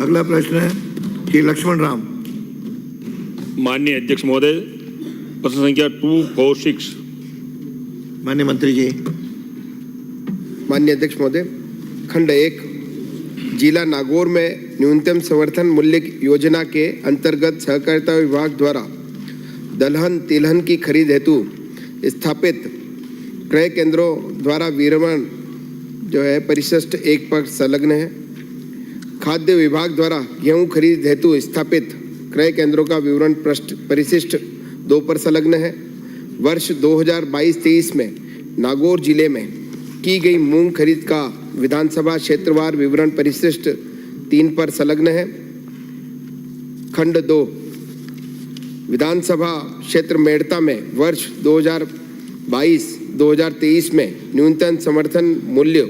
अगला प्रश्न है श्री लक्ष्मण राम। माननीय अध्यक्ष महोदय, प्रश्न संख्या 246। माननीय मंत्री जी। माननीय अध्यक्ष महोदय, खंड 1 जिला नागौर में न्यूनतम समर्थन मूल्य योजना के अंतर्गत सहकारिता विभाग द्वारा दलहन तिलहन की खरीद हेतु स्थापित क्रय केंद्रों द्वारा विवरण जो है परिशिष्ट 1 पर संलग्न है। खाद्य विभाग द्वारा गेहूं खरीद हेतु स्थापित क्रय केंद्रों का विवरण परिशिष्ट 2 पर संलग्न है। वर्ष 2022-23 में नागौर जिले में की गई मूंग खरीद का विधानसभा क्षेत्रवार विवरण परिशिष्ट 3 पर संलग्न है। खंड 2 विधानसभा क्षेत्र मेड़ता में वर्ष 2022-2023 में न्यूनतम समर्थन मूल्य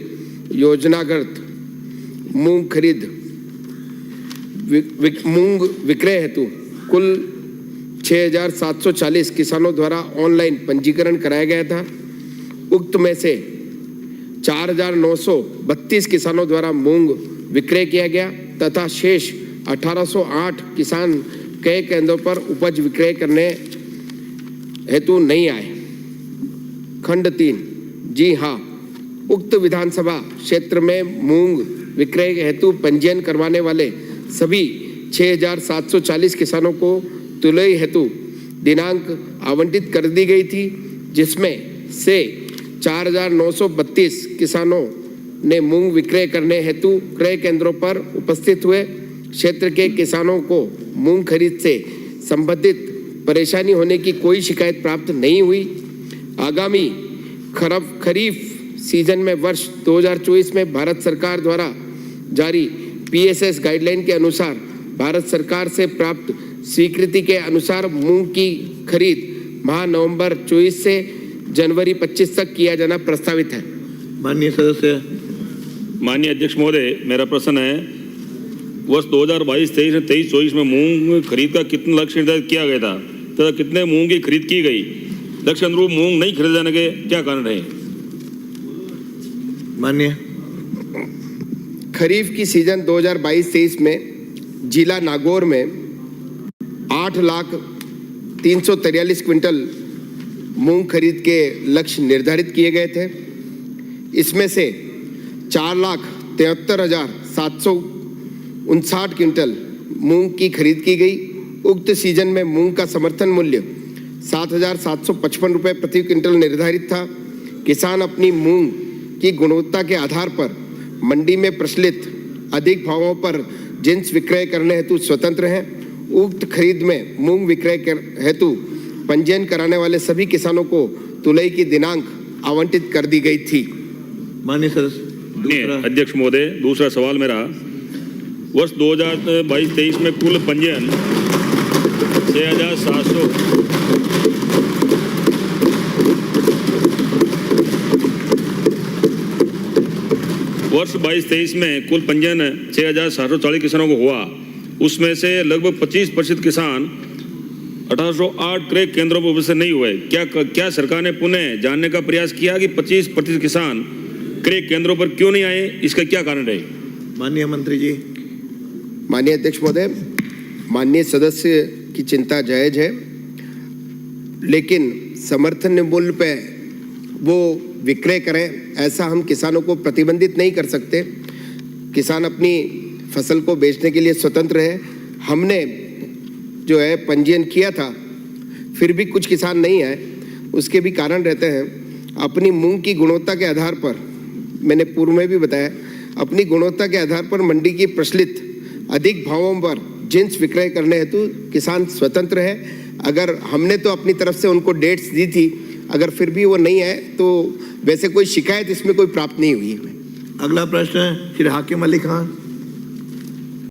योजनागत मूंग खरीद मूंग विक्रय हेतु कुल 6,740 किसानों द्वारा ऑनलाइन पंजीकरण कराया गया था। उक्त में से 4,932 किसानों द्वारा मूंग विक्रय किया गया तथा शेष 1,808 किसान क्रय केंद्रों पर उपज विक्रय करने हेतु नहीं आए। खंड 3 जी हाँ, उक्त विधानसभा क्षेत्र में मूंग विक्रय हेतु पंजीयन करवाने वाले सभी 6,740 किसानों को तुलाई हेतु दिनांक आवंटित कर दी गई थी, जिसमें से 4,932 किसानों ने मूंग विक्रय करने हेतु क्रय केंद्रों पर उपस्थित हुए। क्षेत्र के किसानों को मूंग खरीद से संबंधित परेशानी होने की कोई शिकायत प्राप्त नहीं हुई। आगामी खरीफ सीजन में वर्ष 2024 में भारत सरकार द्वारा जारी PSS गाइडलाइन के अनुसार भारत सरकार से प्राप्त स्वीकृति के अनुसार मूंग की खरीद माह नवंबर 24 से जनवरी 25 तक किया जाना प्रस्तावित है। माननीय सदस्य। माननीय अध्यक्ष महोदय, मेरा प्रश्न है वर्ष 2022-23 में 23-24 में मूंग खरीद का कितना लक्ष्य निर्धारित किया गया था तथा कितने मूंग की खरीद की गई? लक्ष्य अनुरूप मूंग नहीं खरीदे जाने के क्या कारण रहे? माननीय। खरीफ की सीजन 2022-23 में जिला नागौर में 8,03,43 क्विंटल मूंग खरीद के लक्ष्य निर्धारित किए गए थे। इसमें से 4,73,759 क्विंटल मूंग की खरीद की गई। उक्त सीजन में मूंग का समर्थन मूल्य 7,755 रुपये प्रति क्विंटल निर्धारित था। किसान अपनी मूंग की गुणवत्ता के आधार पर मंडी में प्रचलित अधिक भावों पर जिन्स विक्रय करने हेतु स्वतंत्र हैं। उक्त खरीद में मूंग विक्रय हेतु पंजीयन कराने वाले सभी किसानों को तुलाई की दिनांक आवंटित कर दी गई थी। माननीय सदस्य। अध्यक्ष महोदय, दूसरा सवाल मेरा वर्ष 2022-23 में कुल पंजीयन 6,700 वर्ष 22-23 में कुल पंजीयन 6,740 किसानों को हुआ। उसमें से लगभग 25% किसान 1,808 क्रय केंद्रों पर उपस्थित नहीं हुए। क्या सरकार ने पुनः जानने का प्रयास किया कि 25% किसान क्रय केंद्रों पर क्यों नहीं आए? इसका क्या कारण रहे? माननीय मंत्री जी। माननीय अध्यक्ष महोदय, माननीय सदस्य की चिंता जायज है, लेकिन समर्थन मूल्य पे वो विक्रय करें ऐसा हम किसानों को प्रतिबंधित नहीं कर सकते। किसान अपनी फसल को बेचने के लिए स्वतंत्र है। हमने जो है पंजीयन किया था, फिर भी कुछ किसान नहीं आए। उसके भी कारण रहते हैं। अपनी मूंग की गुणवत्ता के आधार पर, मैंने पूर्व में भी बताया, अपनी गुणवत्ता के आधार पर मंडी की प्रचलित अधिक भावों पर जिन्स विक्रय करने हेतु किसान स्वतंत्र है। अगर हमने तो अपनी तरफ से उनको डेट्स दी थी, अगर फिर भी वो नहीं आए तो वैसे कोई शिकायत इसमें कोई प्राप्त नहीं हुई है। अगला प्रश्न है श्री हाकिम अली खान।